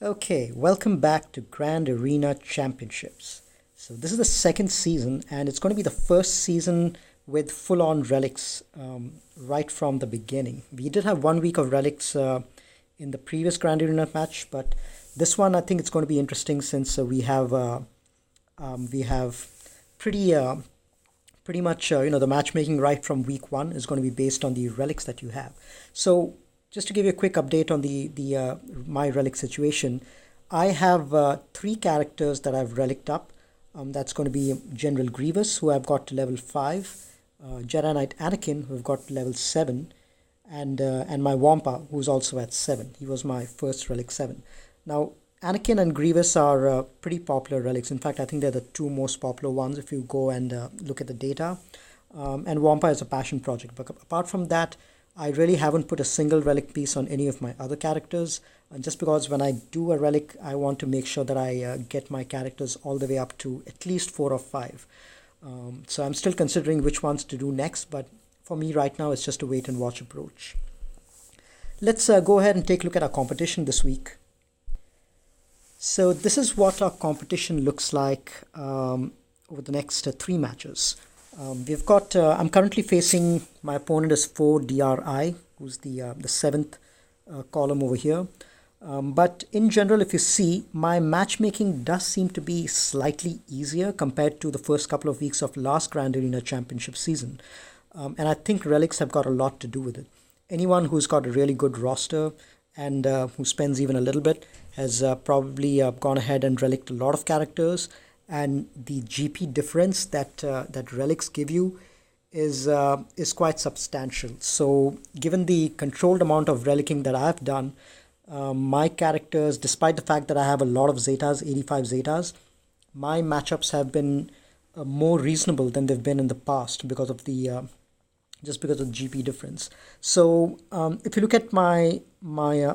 Okay, welcome back to Grand Arena Championships. So this is the second season, and it's going to be the first season with full-on relics right from the beginning. We did have 1 week of relics in the previous Grand Arena match, but this one I think it's going to be interesting since we have pretty pretty much the matchmaking right from week one is going to be based on the relics that you have. So just to give you a quick update on the my relic situation, I have three characters that I've relicked up. That's going to be General Grievous, who I've got to level 5, Jedi Knight Anakin, who I've got to level 7, and my Wampa, who's also at 7. He was my first relic 7. Now, Anakin and Grievous are pretty popular relics. In fact, I think they're the two most popular ones if you go and look at the data. And Wampa is a passion project. But apart from that, I really haven't put a single relic piece on any of my other characters. Just because when I do a relic, I want to make sure that I get my characters all the way up to at least 4 or 5. So I'm still considering which ones to do next. But for me right now, it's just a wait and watch approach. Let's go ahead and take a look at our competition this week. So this is what our competition looks like over the next 3 matches. We've got. I'm currently facing my opponent is 4DRI, who's the 7th column over here. But in general, if you see, my matchmaking does seem to be slightly easier compared to the first couple of weeks of last Grand Arena Championship season. And I think relics have got a lot to do with it. Anyone who's got a really good roster and who spends even a little bit has probably gone ahead and relicked a lot of characters, and the GP difference that relics give you is quite substantial. So given the controlled amount of relicking that I've done, my characters, despite the fact that I have a lot of Zetas, 85 Zetas, my matchups have been more reasonable than they've been in the past because of the just because of the GP difference. So if you look at my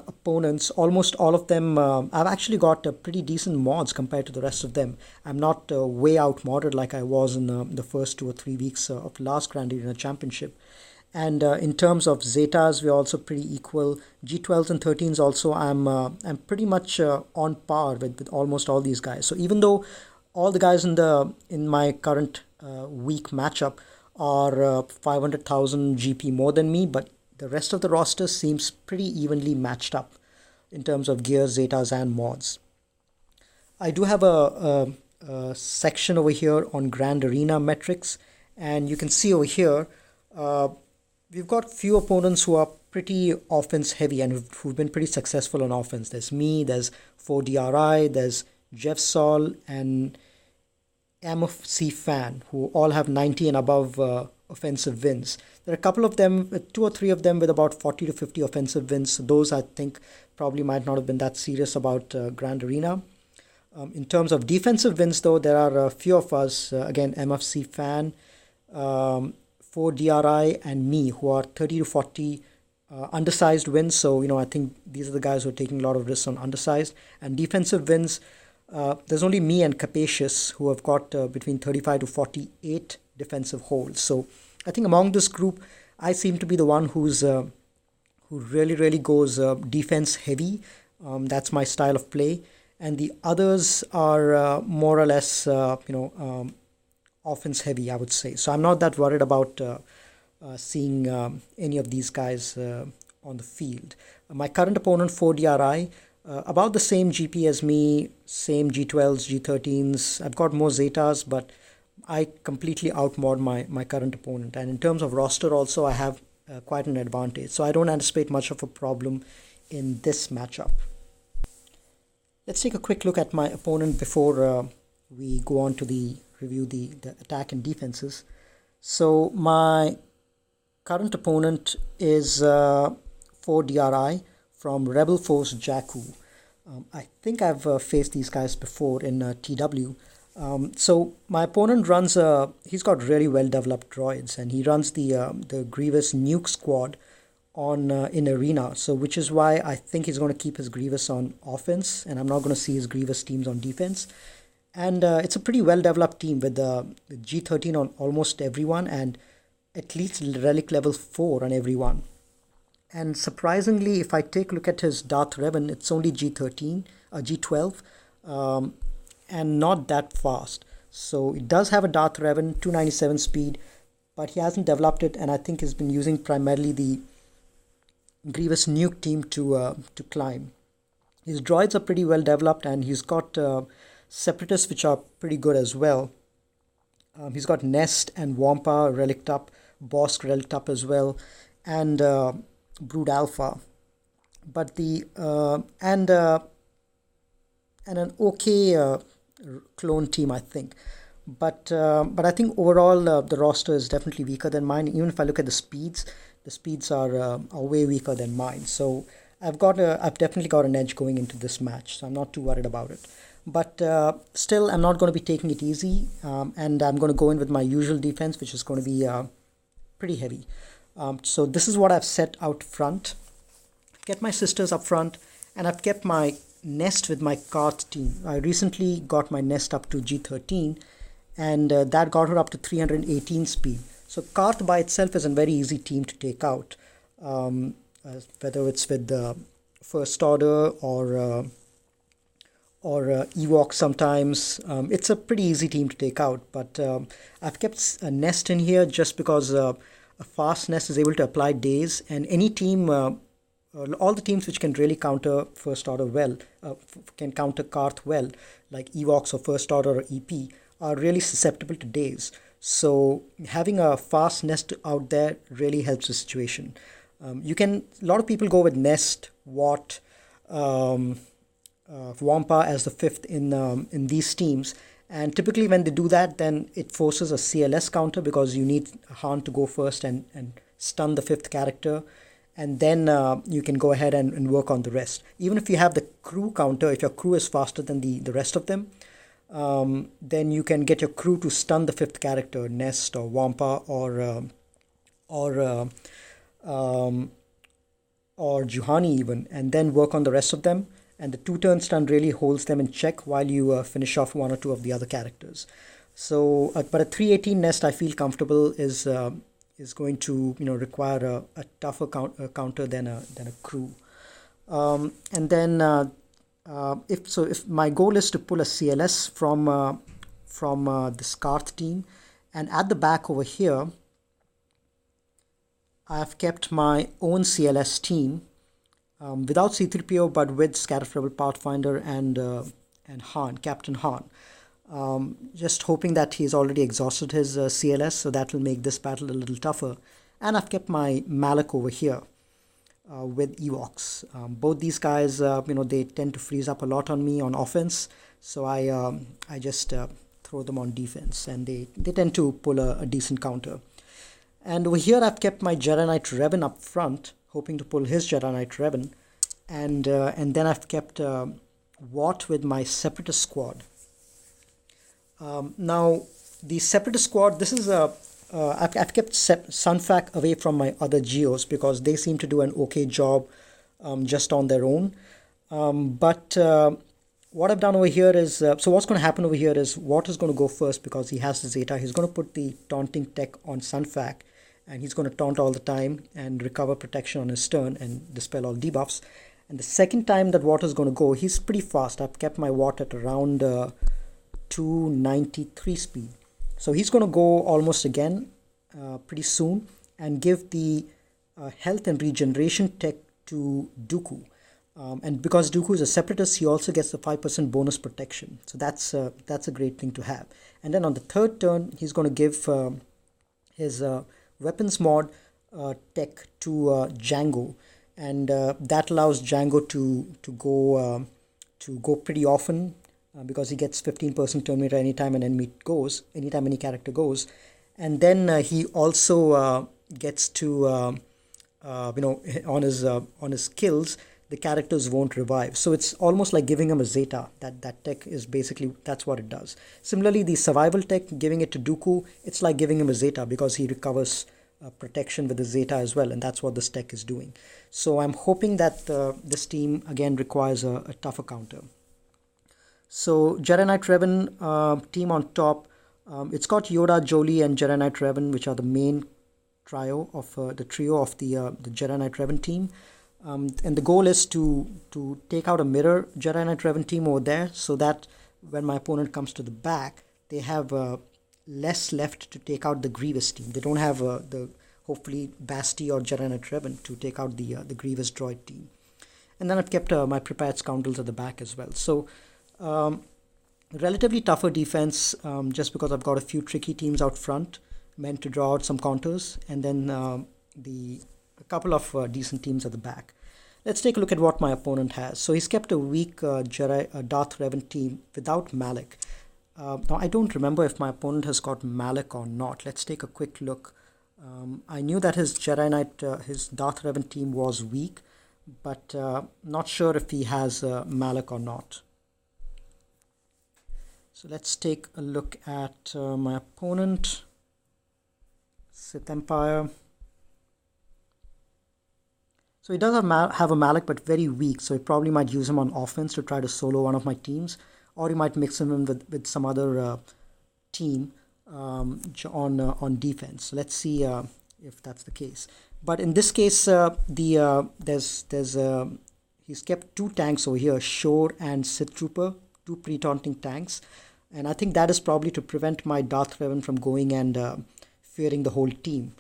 opponents, almost all of them, I've actually got pretty decent mods compared to the rest of them. I'm not way outmodded like I was in the first 2 or 3 weeks of last Grand Arena Championship. And in terms of Zetas, we're also pretty equal. G12s and 13s also, I'm pretty much on par with almost all these guys. So even though all the guys in my current week matchup are 500,000 GP more than me, but the rest of the roster seems pretty evenly matched up in terms of gears, Zetas, and mods. I do have a section over here on Grand Arena metrics, and you can see over here, we've got few opponents who are pretty offense heavy and who've been pretty successful on offense. There's me, there's 4DRI, there's Jeff Sol, and MFC Fan, who all have 90 and above offensive wins. There are a couple of them, 2 or 3 of them with about 40 to 50 offensive wins. So those I think probably might not have been that serious about Grand Arena. In terms of defensive wins though, there are a few of us, again MFC Fan, 4DRI and me, who are 30 to 40 undersized wins. So I think these are the guys who are taking a lot of risks on undersized. And defensive wins, there's only me and Capacious who have got between 35 to 48 defensive holds. So I think among this group, I seem to be the one who really goes defense heavy. That's my style of play, and the others are more or less offense heavy, I would say. So I'm not that worried about seeing any of these guys on the field. My current opponent, 4DRI, about the same GP as me, same G12s, G13s. I've got more Zetas, but I completely outmod my current opponent. And in terms of roster also, I have quite an advantage. So I don't anticipate much of a problem in this matchup. Let's take a quick look at my opponent before we go on to review the attack and defenses. So my current opponent is 4DRI from Rebel Force Jakku. I think I've faced these guys before in TW. So my opponent runs he's got really well developed droids, and he runs the Grievous Nuke Squad on in Arena. So which is why I think he's going to keep his Grievous on offense, and I'm not going to see his Grievous teams on defense. And it's a pretty well developed team with G13 on almost everyone and at least relic level 4 on everyone. And surprisingly, if I take a look at his Darth Revan, it's only G13, G12, um, and not that fast. So it does have a Darth Revan, 297 speed, but he hasn't developed it, and I think he's been using primarily the Grievous Nuke team to climb. His droids are pretty well developed, and he's got Separatists, which are pretty good as well. He's got Nest and Wampa relicked up, Bosk relicked up as well, and Brood Alpha. But the and an okay clone team, I think. But I think overall the roster is definitely weaker than mine. Even if I look at the speeds are way weaker than mine. So I've definitely got an edge going into this match. So I'm not too worried about it. But still, I'm not going to be taking it easy, and I'm going to go in with my usual defense, which is going to be pretty heavy. So this is what I've set out front. Get my sisters up front, and I've kept my Nest with my Karth team. I recently got my Nest up to G13, and that got her up to 318 speed. So Karth by itself is a very easy team to take out, whether it's with the First Order or Ewok sometimes. It's a pretty easy team to take out, but I've kept a Nest in here just because a fast Nest is able to apply daze, and any team, all the teams which can really counter First Order well, can counter Karth well, like Ewoks or First Order or EP, are really susceptible to daze. So having a fast Nest out there really helps the situation. A lot of people go with Nest, Watt, Wampa as the fifth in these teams, and typically when they do that, then it forces a CLS counter because you need Han to go first and stun the fifth character, and then you can go ahead and work on the rest. Even if you have the crew counter, if your crew is faster than the rest of them, then you can get your crew to stun the fifth character, Nest or Wampa or Juhani even, and then work on the rest of them. And the two-turn stun really holds them in check while you finish off one or two of the other characters. So, but a 318 Nest, I feel comfortable is going to require a tougher counter than a crew. And then if my goal is to pull a CLS from this Karth team, and at the back over here, I've kept my own CLS team. Without C-3PO, but with Scarif Rebel Pathfinder and Han, Captain Han. Just hoping that he's already exhausted his CLS, so that will make this battle a little tougher. And I've kept my Malak over here with Ewoks. Both these guys, they tend to freeze up a lot on me on offense, so I just throw them on defense, and they tend to pull a decent counter. And over here, I've kept my Jedi Knight Revan up front, hoping to pull his Jedi Knight Revan, and then I've kept Watt with my Separatist squad. Now the Separatist squad, this is I've kept Sunfac away from my other Geos because they seem to do an okay job just on their own. But what I've done over here is, so what's going to happen over here is Watt is going to go first because he has the Zeta. He's going to put the taunting tech on Sunfac, and he's going to taunt all the time and recover protection on his turn and dispel all debuffs. And the second time that Watt is going to go, he's pretty fast. I've kept my Watt at around 293 speed. So he's going to go almost again pretty soon and give the health and regeneration tech to Dooku. And because Dooku is a Separatist, he also gets the 5% bonus protection. So that's a great thing to have. And then on the third turn, he's going to give his weapons mod tech to Django, and that allows Django to go pretty often because he gets 15% turn meter anytime anytime any character goes, and then he also gets to on his kills, the characters won't revive. So it's almost like giving him a Zeta. That tech is basically, that's what it does. Similarly, the survival tech, giving it to Dooku, it's like giving him a Zeta because he recovers protection with the Zeta as well, and that's what this tech is doing. So I'm hoping that this team again requires a tougher counter. So Jedi Knight Revan team on top, it's got Yoda, Jolie, and Jedi Knight Revan, which are the main trio of the Jedi Knight Revan team. And the goal is to take out a mirror Jedi Knight Revan team over there, so that when my opponent comes to the back, they have less left to take out the Grievous team. They don't have the hopefully Basti or Jedi Knight Revan to take out the Grievous droid team. And then I've kept my prepared scoundrels at the back as well. So relatively tougher defense, just because I've got a few tricky teams out front meant to draw out some counters, and then a couple of decent teams at the back. Let's take a look at what my opponent has. So he's kept a weak Darth Revan team without Malak. Now I don't remember if my opponent has got Malak or not. Let's take a quick look. I knew that his Jedi Knight, his Darth Revan team was weak, but not sure if he has Malak or not. So let's take a look at my opponent, Sith Empire. So he does have a Malak, but very weak, so he probably might use him on offense to try to solo one of my teams, or he might mix him in with some other team on defense. So let's see if that's the case. But in this case, he's kept two tanks over here, Shore and Sith Trooper, two pre-taunting tanks, and I think that is probably to prevent my Darth Revan from going and fearing the whole team.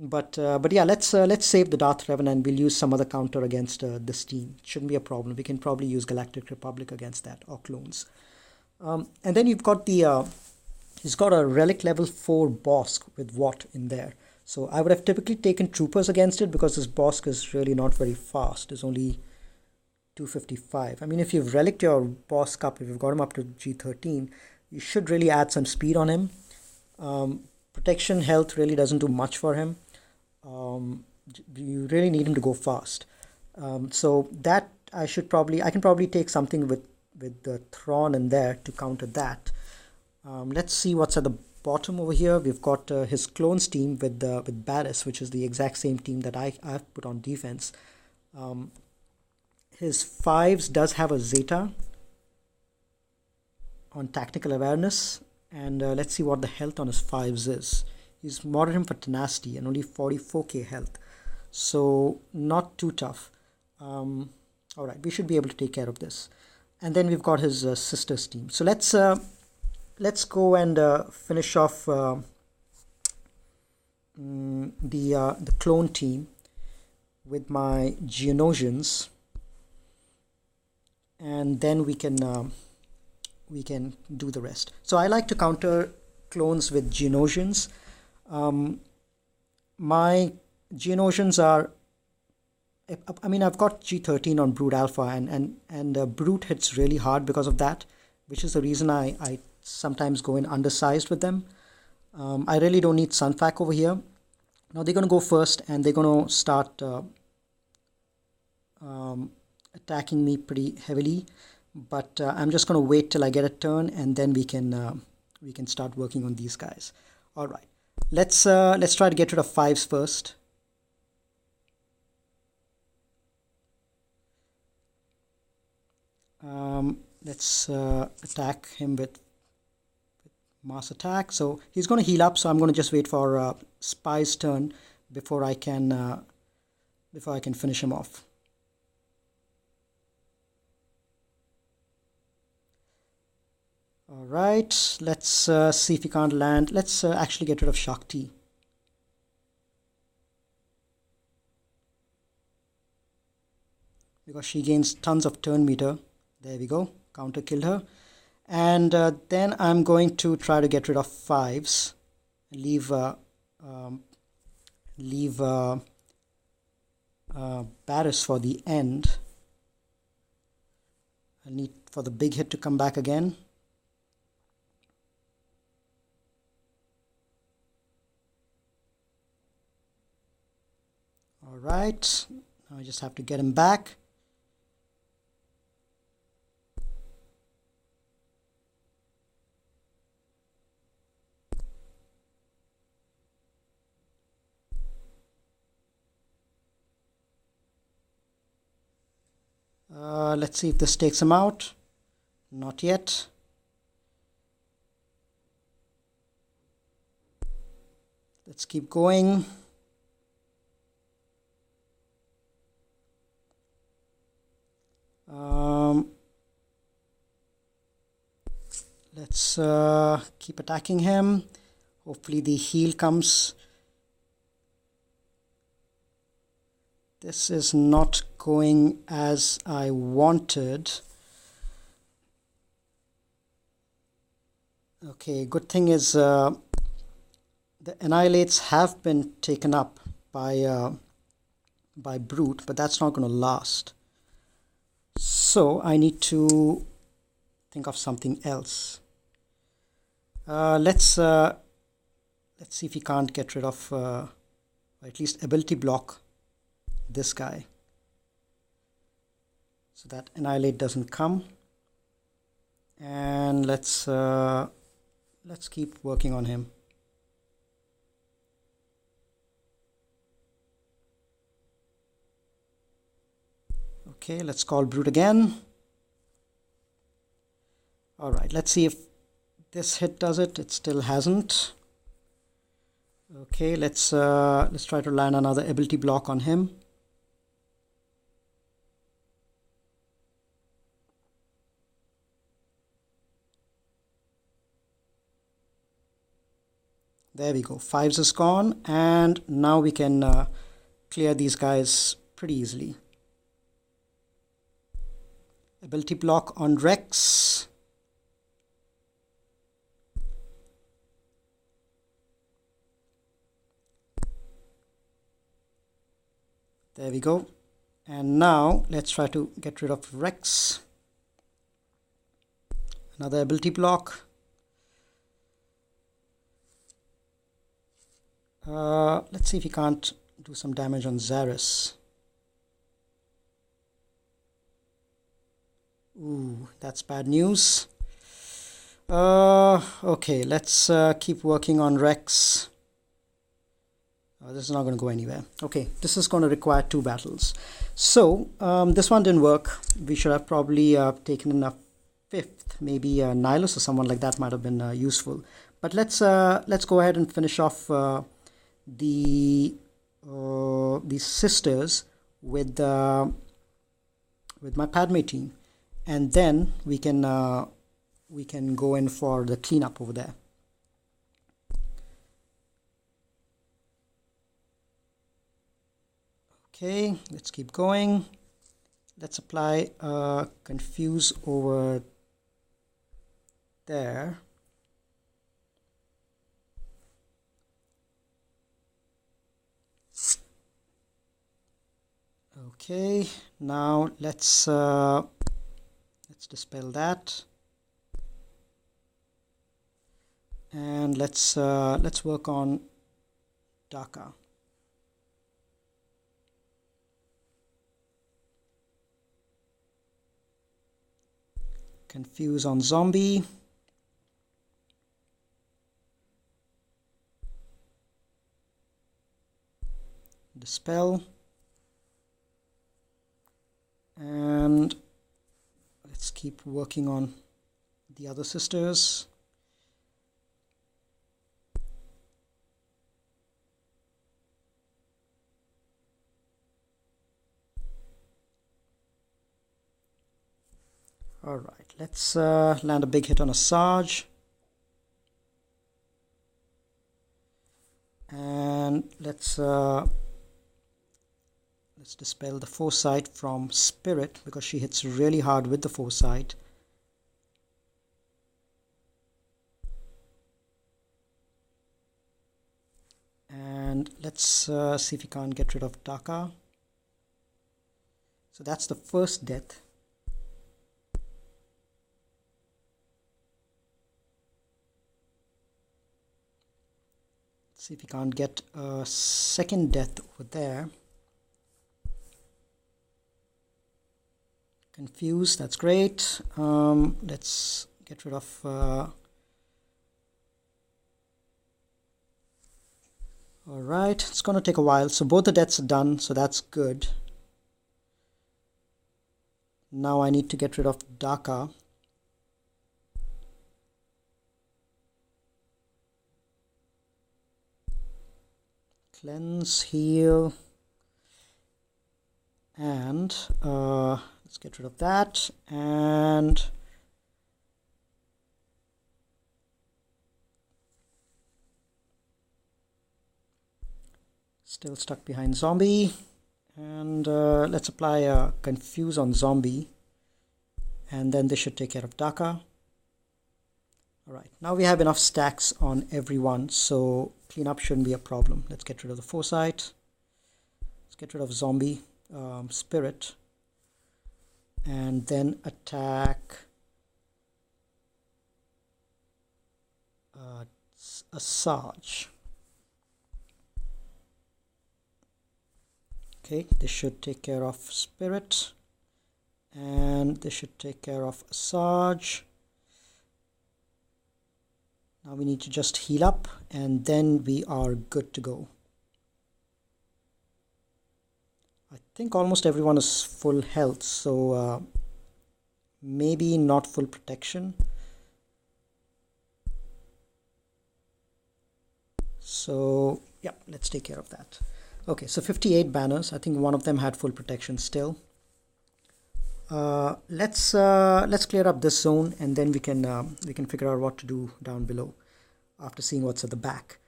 But yeah, let's save the Darth Revan, and we'll use some other counter against this team. Shouldn't be a problem. We can probably use Galactic Republic against that, or clones. And then you've got he's got a relic level 4 Bosk with Watt in there. So I would have typically taken troopers against it, because this Bosk is really not very fast. It's only 255. I mean, if you've relicked your Bosk up, if you've got him up to G13, you should really add some speed on him. Protection health really doesn't do much for him. You really need him to go fast. So that I can probably take something with the Thrawn in there to counter that. Let's see what's at the bottom over here. We've got his clones team with Barris, which is the exact same team that I've put on defense. His 5s does have a Zeta on tactical awareness, and let's see what the health on his 5s is. He's modded him for tenacity and only 44k health, so not too tough. Alright, we should be able to take care of this. And then we've got his sisters team. So let's go and finish off the clone team with my Geonosians, and then we can do the rest. So I like to counter clones with Geonosians. My Geonosians are, I mean, I've got G13 on Brood Alpha, and Brood hits really hard because of that, which is the reason I sometimes go in undersized with them. I really don't need Sunfac over here. Now they're going to go first, and they're going to start attacking me pretty heavily, but I'm just going to wait till I get a turn, and then we can start working on these guys. All right, let's try to get rid of 5s first. Let's attack him with mass attack. So he's going to heal up, so I'm going to just wait for Spy's turn before I can finish him off. All right, let's see if he can't land. Let's actually get rid of Shakti. Because she gains tons of turn meter. There we go, counter killed her. And then I'm going to try to get rid of 5s. Leave Barris for the end. I need for the big hit to come back again. All right, now I just have to get him back. Let's see if this takes him out. Not yet. Let's keep going. Let's keep attacking him. Hopefully the heal comes. This is not going as I wanted. Okay, good thing is the annihilates have been taken up by brute, but that's not going to last. So I need to think of something else. Let's see if we can't get rid of or at least ability block this guy so that annihilate doesn't come. And let's keep working on him. Okay, let's call brute again. All right, let's see if this hit does it. It still hasn't. Okay, let's try to land another ability block on him. There we go. 5s is gone, and now we can clear these guys pretty easily. Ability block on Rex. There we go. And now let's try to get rid of Rex. Another ability block. Let's see if we can't do some damage on Zaris. Ooh, that's bad news. Okay, let's keep working on Rex. This is not going to go anywhere. Okay, this is going to require 2 battles. So this one didn't work. We should have probably taken in a 5th. Maybe Nihilus or someone like that might have been useful. But let's go ahead and finish off these sisters with my Padme team, and then we can go in for the cleanup over there. Okay, let's keep going. Let's apply confuse over there. Okay, now let's dispel that, and let's work on Daka. Confuse on zombie. Dispel. And let's keep working on the other sisters. All right, let's land a big hit on a Sarge. And let's dispel the Foresight from Spirit, because she hits really hard with the Foresight. And let's see if we can't get rid of Daka. So that's the first death. Let's see if we can't get a second death over there. Confuse, that's great. Let's get rid of all right, it's going to take a while. So both the deaths are done, so that's good. Now I need to get rid of Daka. cleanse, heal, and let's get rid of that, and still stuck behind zombie, and let's apply a confuse on zombie, and then this should take care of Daka. Alright, now we have enough stacks on everyone, so cleanup shouldn't be a problem. Let's get rid of the foresight, let's get rid of zombie, spirit, and then attack a Sarge. Okay, this should take care of spirit, and this should take care of Sarge. Now we need to just heal up, and then we are good to go. I think almost everyone is full health, so maybe not full protection. So yeah, let's take care of that. Okay, so 58 banners. I think one of them had full protection still. Let's clear up this zone, and then we can figure out what to do down below after seeing what's at the back.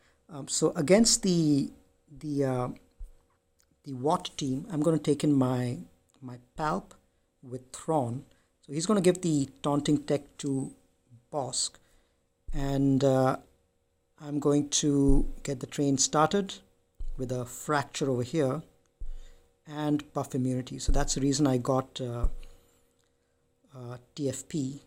So against the Watt team, I'm going to take in my Palp with Thrawn. So he's going to give the taunting tech to Bosk, and I'm going to get the train started with a fracture over here and buff immunity. So that's the reason I got TFP.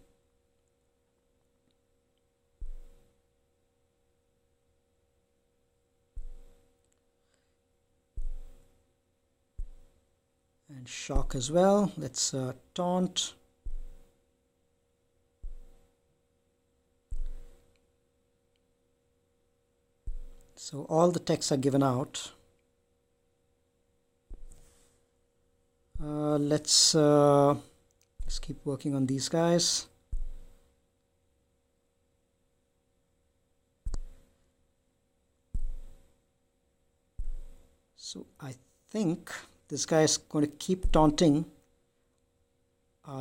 And shock as well. Let's taunt. So all the techs are given out. Let's keep working on these guys. So I think this guy is going to keep taunting.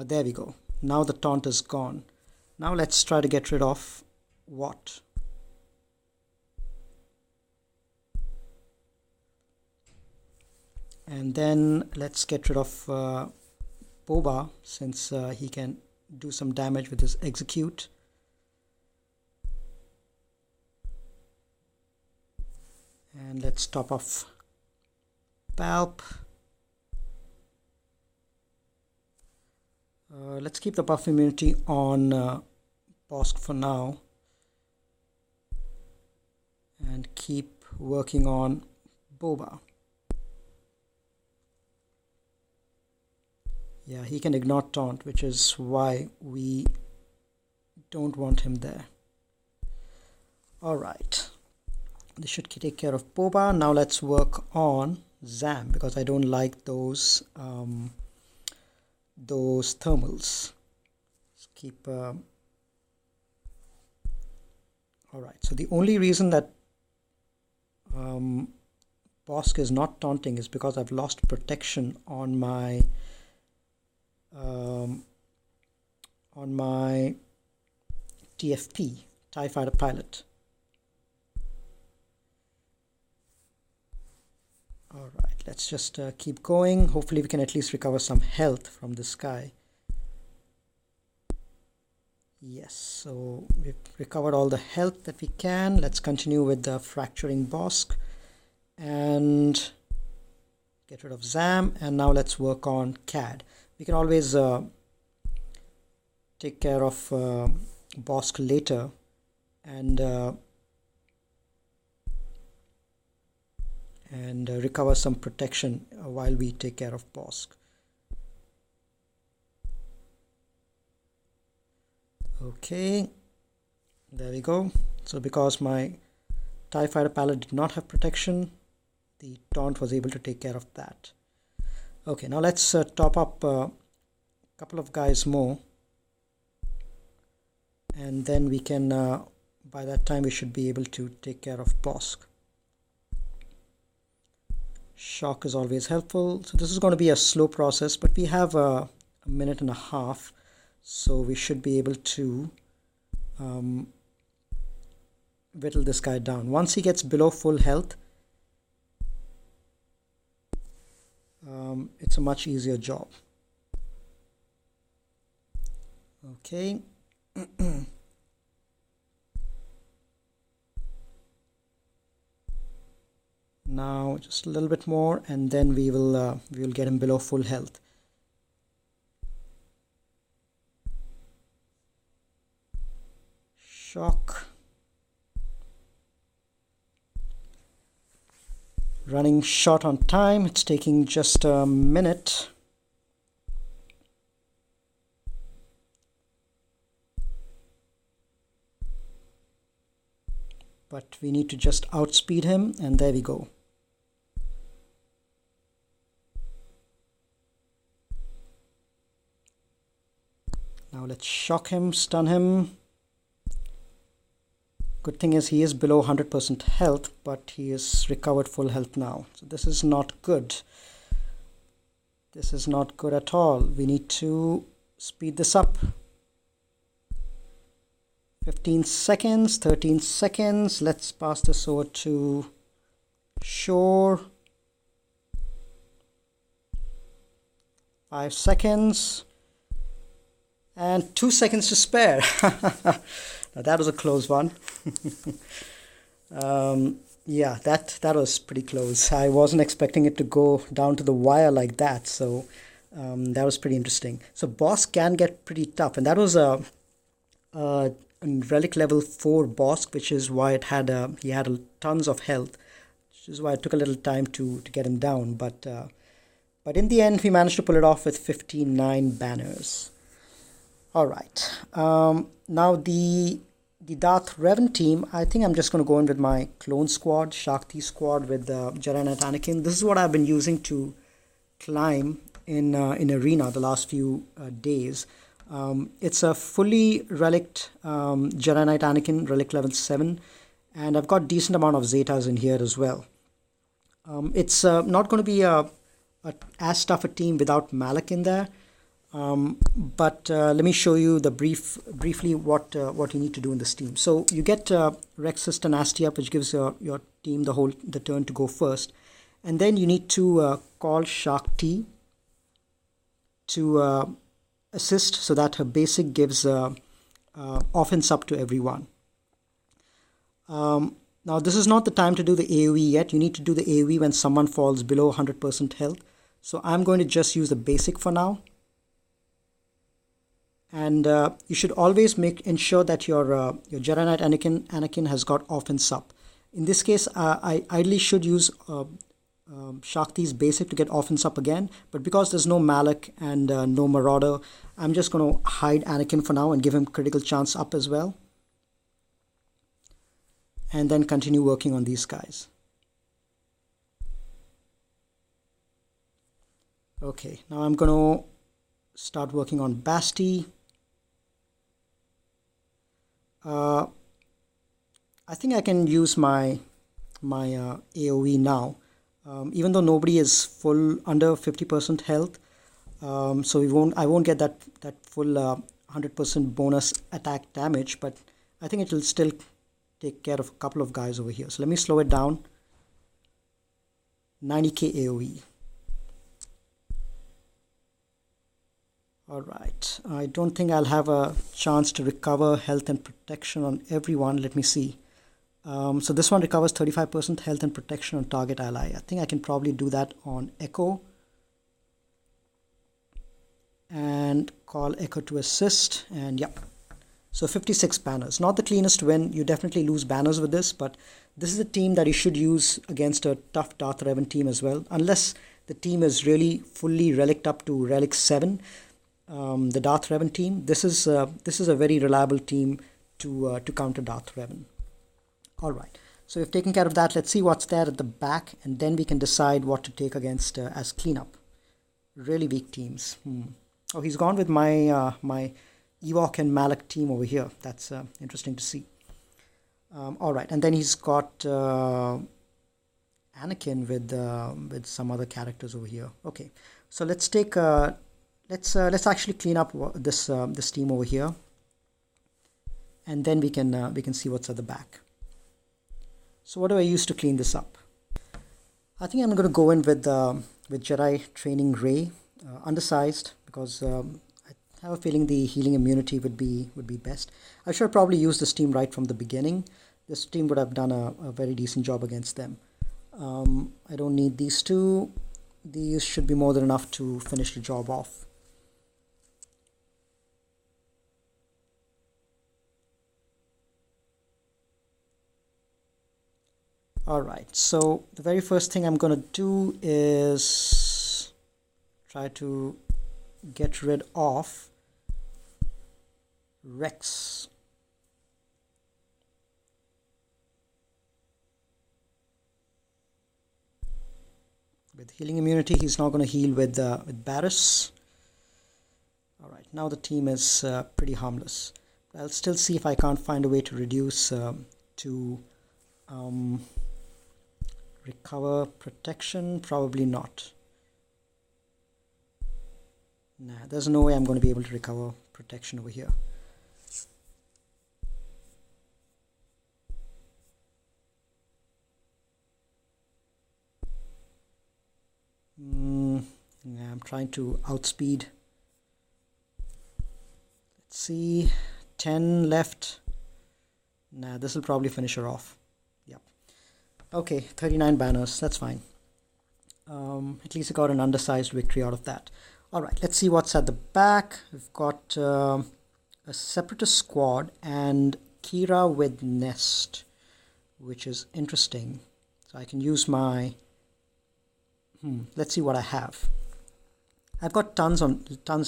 There we go. Now the taunt is gone. Now let's try to get rid of Watt. And then let's get rid of Boba, since he can do some damage with his execute. And let's top off Palp. Let's keep the buff immunity on Bosk for now, and keep working on Boba. Yeah, he can ignore taunt, which is why we don't want him there. Alright, this should take care of Boba. Now let's work on Zam, because I don't like those thermals. Let's keep alright, so the only reason that Bosk is not taunting is because I've lost protection on my TFP, TIE Fighter Pilot. Alright, let's just keep going. Hopefully we can at least recover some health from this guy. Yes, so we've recovered all the health that we can. Let's continue with the fracturing Bosk and get rid of Zam, and now let's work on CAD. We can always take care of Bosk later, and recover some protection while we take care of Bosk. Okay, there we go. So because my TIE Fighter Pilot did not have protection, the taunt was able to take care of that. Okay, now let's top up a couple of guys more, and then we can by that time we should be able to take care of Bosk. Shock is always helpful. So this is going to be a slow process, but we have a minute and a half, so we should be able to whittle this guy down. Once he gets below full health, it's a much easier job. Okay. Now just a little bit more, and then we will get him below full health. Shock. Running short on time. It's taking just a minute. But we need to just outspeed him, and there we go. Now let's shock him, stun him. Good thing is he is below 100% health, but he is recovered full health now. So this is not good. This is not good at all. We need to speed this up. 15 seconds, 13 seconds. Let's pass this over to shore. 5 seconds. And 2 seconds to spare. Now that was a close one. Yeah, that was pretty close. I wasn't expecting it to go down to the wire like that. So that was pretty interesting. So boss can get pretty tough, and that was a relic level 4 boss, which is why it had he had tons of health, which is why it took a little time to get him down. But in the end, we managed to pull it off with 59 banners. All right. Now the Darth Revan team, I think I'm just going to go in with my clone squad, Shakti squad with Jedi Knight Anakin. This is what I've been using to climb in arena the last few days. It's a fully relict Jedi Knight Anakin, relic level 7, and I've got decent amount of Zetas in here as well. It's not going to be as tough a team without Malak in there. But let me show you briefly what you need to do in this team. So you get Rexus Tenacity up, which gives your team the turn to go first, and then you need to call Shakti to assist, so that her basic gives offense up to everyone. Now this is not the time to do the AoE yet. You need to do the AoE when someone falls below 100% health. So I'm going to just use the basic for now. And you should always ensure that your Jedi Knight Anakin has got offense up. In this case, I ideally should use Shakti's basic to get offense up again. But because there's no Malak and no Marauder, I'm just going to hide Anakin for now and give him critical chance up as well. And then continue working on these guys. Okay, now I'm going to start working on Basti. I think I can use my AoE now, even though nobody is full under 50% health. So I won't get that full 100% bonus attack damage, but I think it will still take care of a couple of guys over here. So let me slow it down. 90k AoE. Alright, I don't think I'll have a chance to recover health and protection on everyone. Let me see. So this one recovers 35% health and protection on target ally. I think I can probably do that on Echo. And call Echo to assist. And yep. So 56 banners. Not the cleanest win. You definitely lose banners with this. But this is a team that you should use against a tough Darth Revan team as well. Unless the team is really fully relic up to relic 7. The Darth Revan team. This is a very reliable team to counter Darth Revan. All right. So we've taken care of that. Let's see what's there at the back, and then we can decide what to take against as cleanup. Really weak teams. Oh, he's gone with my my Ewok and Malak team over here. That's interesting to see. All right, and then he's got Anakin with some other characters over here. Okay, so let's take let's actually clean up this team over here, and then we can see what's at the back. So what do I use to clean this up? I think I'm going to go in with Jedi Training Ray, undersized, because I have a feeling the healing immunity would be best. I should have probably used this team right from the beginning. This team would have done a very decent job against them. I don't need these two. These should be more than enough to finish the job off. Alright, so the very first thing I'm going to do is try to get rid of Rex. With healing immunity, he's not going to heal with Barris. Alright, now the team is pretty harmless. I'll still see if I can't find a way to reduce to recover protection. Probably not. Nah, there's no way I'm going to be able to recover protection over here. Yeah, I'm trying to outspeed. Let's see, 10 left. Nah, this will probably finish her off. Yep. Okay, 39 banners, that's fine. At least I got an undersized victory out of that. Alright, let's see what's at the back. We've got a Separatist squad and Kira with Nest, which is interesting. So I can use my... let's see what I have. I've got tons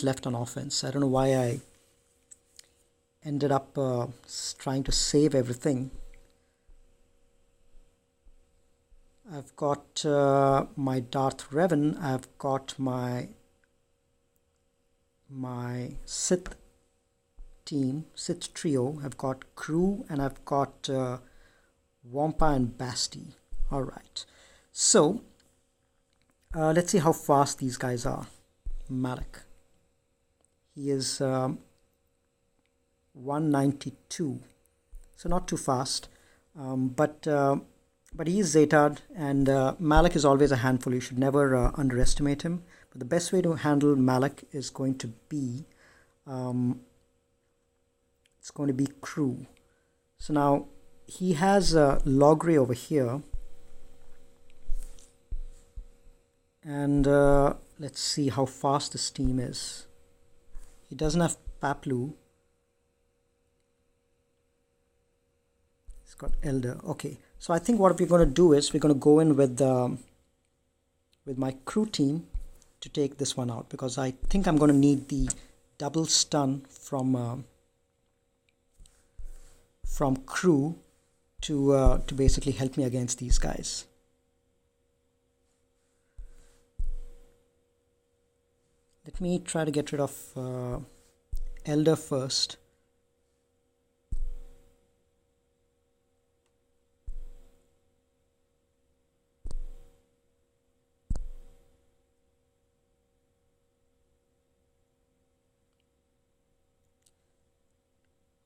left on offense. I don't know why I ended up trying to save everything. I've got my Darth Revan. I've got my Sith team, Sith trio. I've got Crew, and I've got Wampa and Basti. Alright, so let's see how fast these guys are. Malik, he is 192, so not too fast, but he is Zetard, and Malik is always a handful. You should never underestimate him. But the best way to handle Malik is going to be Crew. So now he has Logray over here, and let's see how fast this team is. He doesn't have Paplu. He's got Elder. Okay, so I think what we're going to do is we're going to go in with my Crew team to take this one out, because I think I'm going to need the double stun from Crew to basically help me against these guys. Let me try to get rid of Elder first.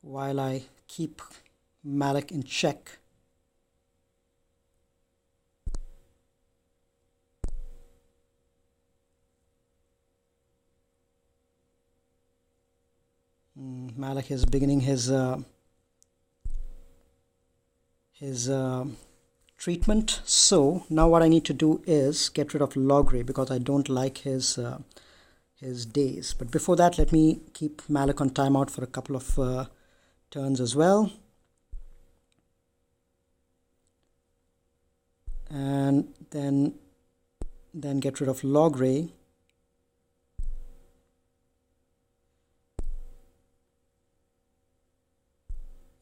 While I keep Malik in check. Malik is beginning his treatment. So now what I need to do is get rid of Logray, because I don't like his days. But before that, let me keep Malik on timeout for a couple of turns as well. And then get rid of Logray.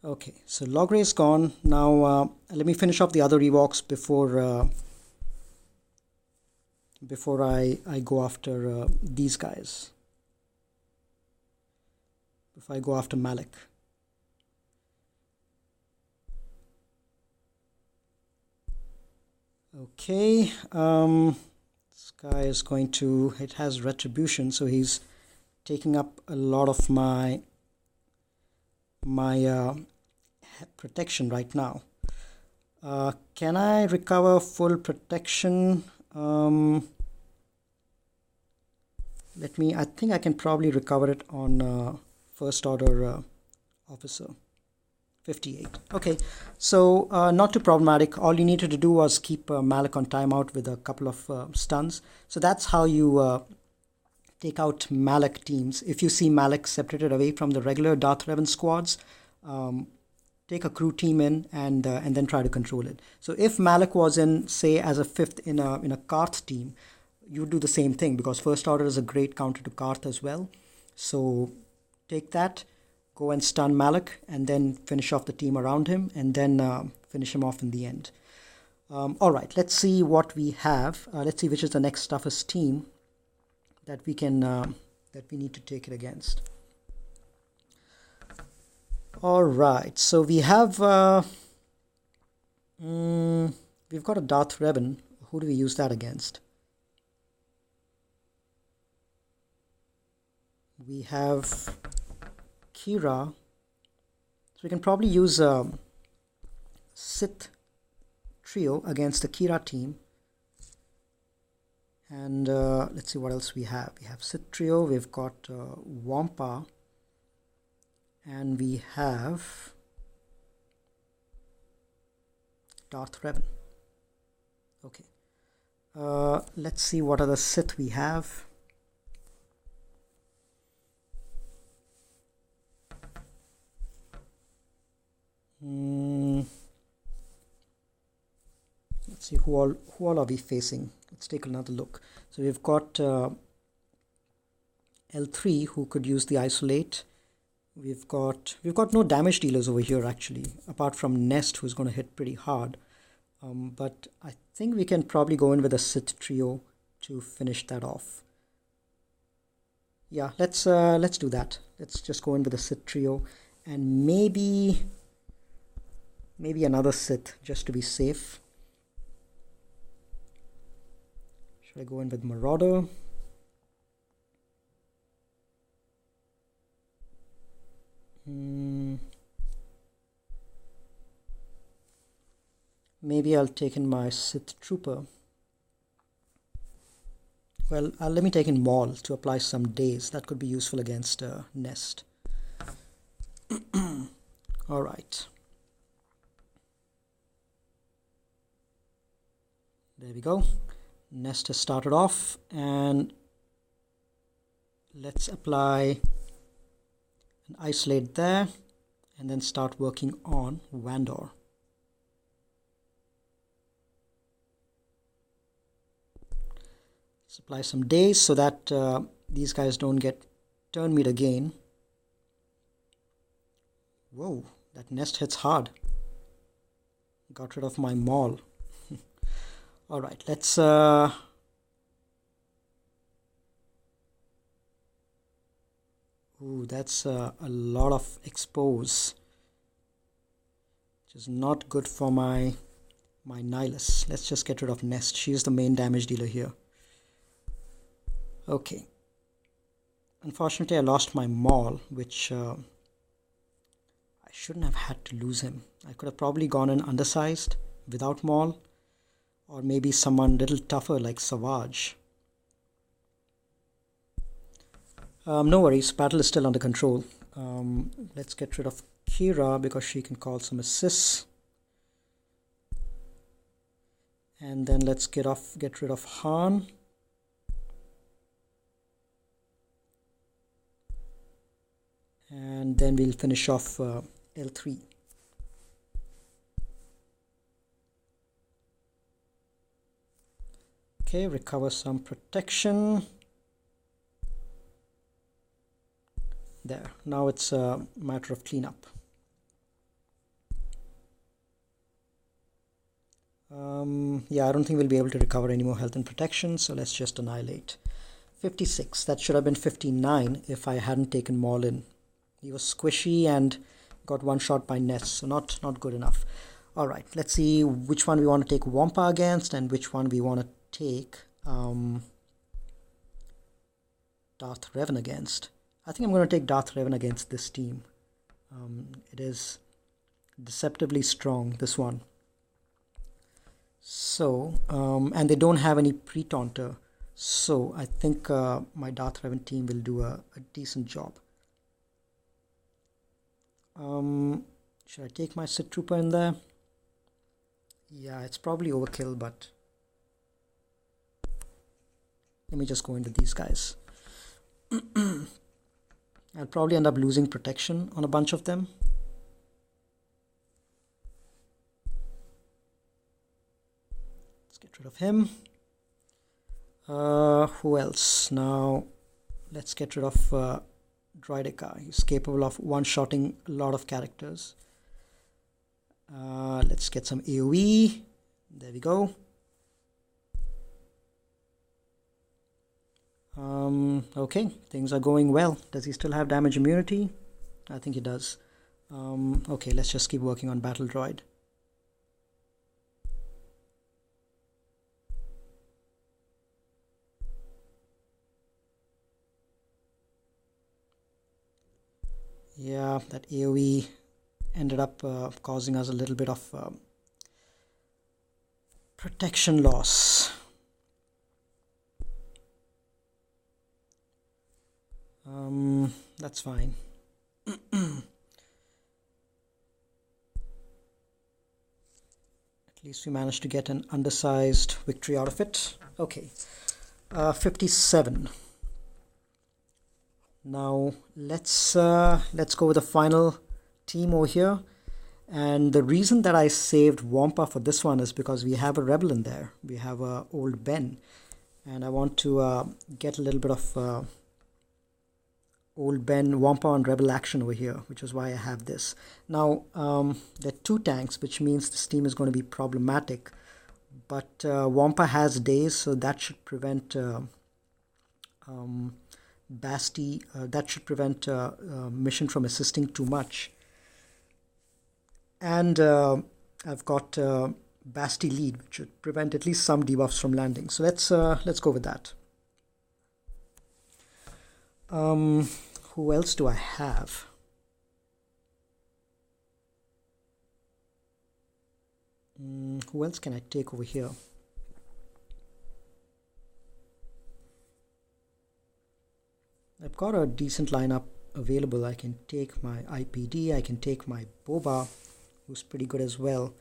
Okay, so Logray is gone. Now let me finish off the other Ewoks before I go after these guys. Before I go after Malik. Okay, this guy is going to, it has retribution, so he's taking up a lot of my protection right now. Can I recover full protection? I think I can probably recover it on first order officer. 58. Okay, so not too problematic. All you needed to do was keep Malik on timeout with a couple of stuns. So that's how you take out Malik teams. If you see Malik separated away from the regular Darth Revan squads, take a crew team in and then try to control it. So if Malik was in, say, as a fifth in a Karth team, you would do the same thing, because first order is a great counter to Karth as well. So take that, go and stun Malik, and then finish off the team around him, and then finish him off in the end. All right, let's see what we have. Let's see which is the next toughest team that we can that we need to take it against. All right, so we have we've got a Darth Revan. Who do we use that against? We have Kira, so we can probably use a Sith trio against the Kira team. And let's see what else we have. We have Sith trio, we've got Wampa, and we have Darth Revan. Okay, let's see what other Sith we have. Let's see who all are we facing. Let's take another look. So we've got L3, who could use the isolate. We've got no damage dealers over here actually, apart from Nest, who's going to hit pretty hard. But I think we can probably go in with a Sith trio to finish that off. Yeah, let's do that. Let's just go in with a Sith trio, and maybe another Sith just to be safe. Should I go in with Marauder? Maybe I'll take in my Sith Trooper. Well, let me take in Maul to apply some daze. That could be useful against Nest. All right. There we go. Nest has started off, and let's apply an isolate there, and then start working on Vandor. Let's apply some daze so that these guys don't get turn meat again. Whoa, that Nest hits hard. Got rid of my Maul. All right, let's ooh, that's a lot of expose, which is not good for my Nihilus. Let's just get rid of Nest. She is the main damage dealer here. Okay. Unfortunately, I lost my Maul, which I shouldn't have had to lose him. I could have probably gone in undersized without Maul, or maybe someone a little tougher like Savage. No worries, battle is still under control. Let's get rid of Kira because she can call some assists. And then let's get rid of Han. And then we'll finish off L3. Okay, recover some protection. There, now it's a matter of cleanup. Yeah, I don't think we'll be able to recover any more health and protection, so let's just annihilate. 56, that should have been 59 if I hadn't taken Maul in. He was squishy and got one shot by Nest, so not good enough. All right, let's see which one we want to take Wampa against and which one we want to take Darth Revan against. I think I'm going to take Darth Revan against this team. It is deceptively strong, this one. So, and they don't have any pre-taunter. So I think my Darth Revan team will do a decent job. Should I take my Sith Trooper in there? Yeah, it's probably overkill, but let me just go into these guys. I'll probably end up losing protection on a bunch of them. Let's get rid of him. Who else? Now, let's get rid of Droideka. He's capable of one-shotting a lot of characters. Let's get some AoE. There we go. Okay, things are going well. Does he still have damage immunity? I think he does. Okay, let's just keep working on Battle Droid. Yeah, that AoE ended up causing us a little bit of protection loss. That's fine. At least we managed to get an undersized victory out of it. Okay, 57. Now let's go with the final team over here. And the reason that I saved Wampa for this one is because we have a rebel in there. We have old Ben, and I want to get a little bit of old Ben Wampa on rebel action over here, which is why I have this. Now there are 2 tanks, which means this team is going to be problematic, but Wampa has days, so that should prevent Basti, that should prevent Mission from assisting too much. And I've got Basti lead, which should prevent at least some debuffs from landing. So let's go with that. Who else do I have? Who else can I take over here? I've got a decent lineup available. I can take my IPD, I can take my Boba, who's pretty good as well.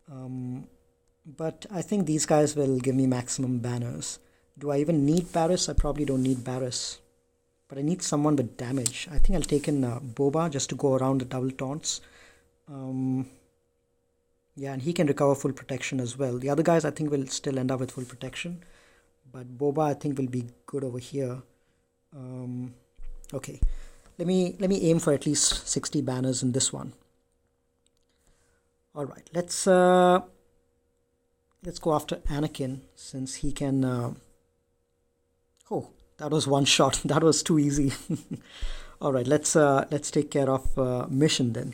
But I think these guys will give me maximum banners. Do I even need Barriss? I probably don't need Barriss. But I need someone with damage. I think I'll take in Boba just to go around the double taunts. Yeah, and he can recover full protection as well. The other guys I think will still end up with full protection. But Boba I think will be good over here. Okay, let me aim for at least 60 banners in this one. All right, let's go after Anakin, since he can. Oh, that was one shot. That was too easy. All right, let's take care of Mission then.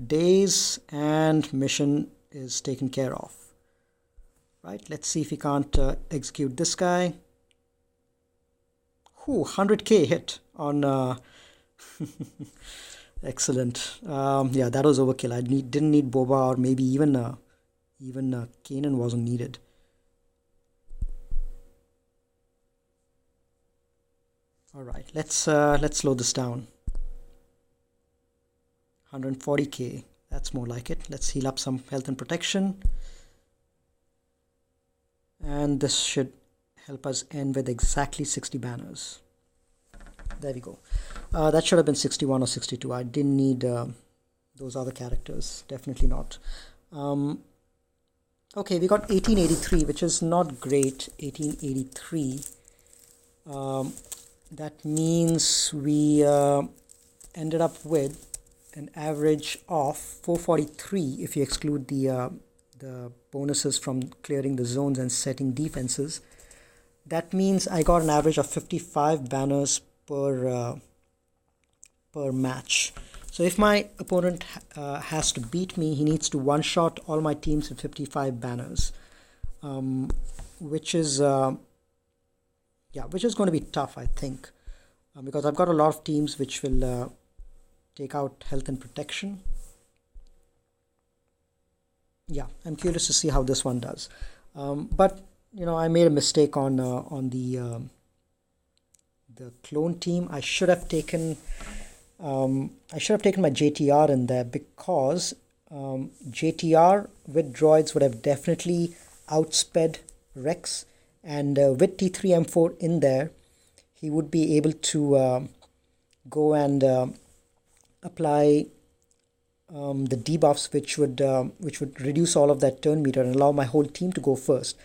Days and Mission is taken care of. Right, let's see if we can't execute this guy. 100k hit on excellent. Yeah, that was overkill. I didn't need Boba, or maybe even Kanan wasn't needed. All right, let's slow this down. 140k, that's more like it. Let's heal up some health and protection. And this should help us end with exactly 60 banners. There we go. That should have been 61 or 62. I didn't need those other characters. Definitely not. Okay, we got 1883, which is not great. 1883. That means we ended up with an average of 443 if you exclude the bonuses from clearing the zones and setting defenses. That means I got an average of 55 banners per per match. So if my opponent has to beat me, he needs to one-shot all my teams with 55 banners, which is which is going to be tough, I think, because I've got a lot of teams which will take out health and protection. Yeah, I'm curious to see how this one does. But I made a mistake on the clone team. I should have taken my JTR in there, because JTR with droids would have definitely outsped Rex, and with T3M4 in there, he would be able to go and apply the debuffs, which would reduce all of that turn meter and allow my whole team to go first.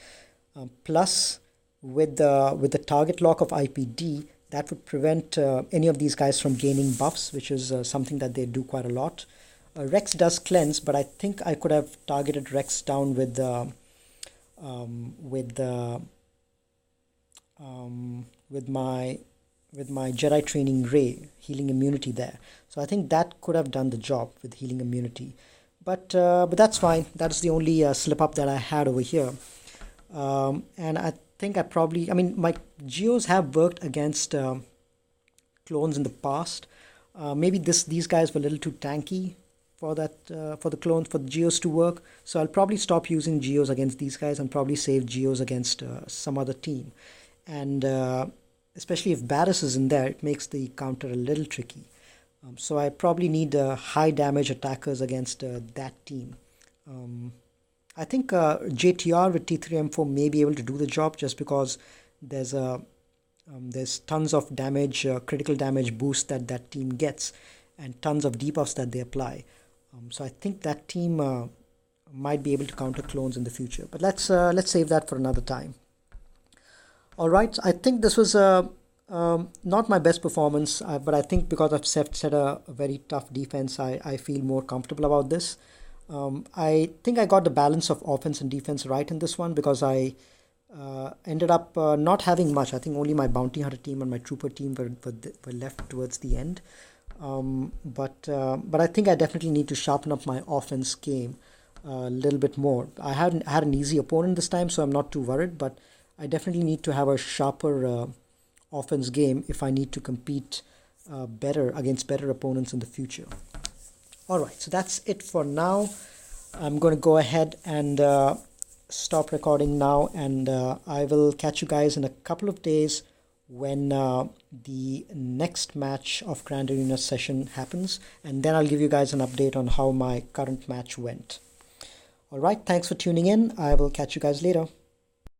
Plus, with the target lock of IPD, that would prevent any of these guys from gaining buffs, which is something that they do quite a lot. Rex does cleanse, but I think I could have targeted Rex down with my Jedi training Ray, healing immunity there. So I think that could have done the job with healing immunity. But that's fine. That's the only slip up that I had over here. And I think my Geos have worked against clones in the past. Maybe these guys were a little too tanky for the Geos to work. So I'll probably stop using Geos against these guys and probably save Geos against some other team. And especially if Barris is in there, it makes the counter a little tricky. So I probably need high damage attackers against that team. I think JTR with T3M4 may be able to do the job, just because there's tons of damage, critical damage boost that team gets, and tons of debuffs that they apply. So I think that team might be able to counter clones in the future. But let's save that for another time. All right, I think this was not my best performance, but I think because I've set a very tough defense, I feel more comfortable about this. I think I got the balance of offense and defense right in this one, because I ended up not having much. I think only my bounty hunter team and my trooper team were left towards the end. But I think I definitely need to sharpen up my offense game a little bit more. I had an easy opponent this time, so I'm not too worried, but I definitely need to have a sharper offense game if I need to compete better against better opponents in the future. Alright, so that's it for now. I'm going to go ahead and stop recording now, and I will catch you guys in a couple of days when the next match of Grand Arena session happens, and then I'll give you guys an update on how my current match went. Alright, thanks for tuning in. I will catch you guys later.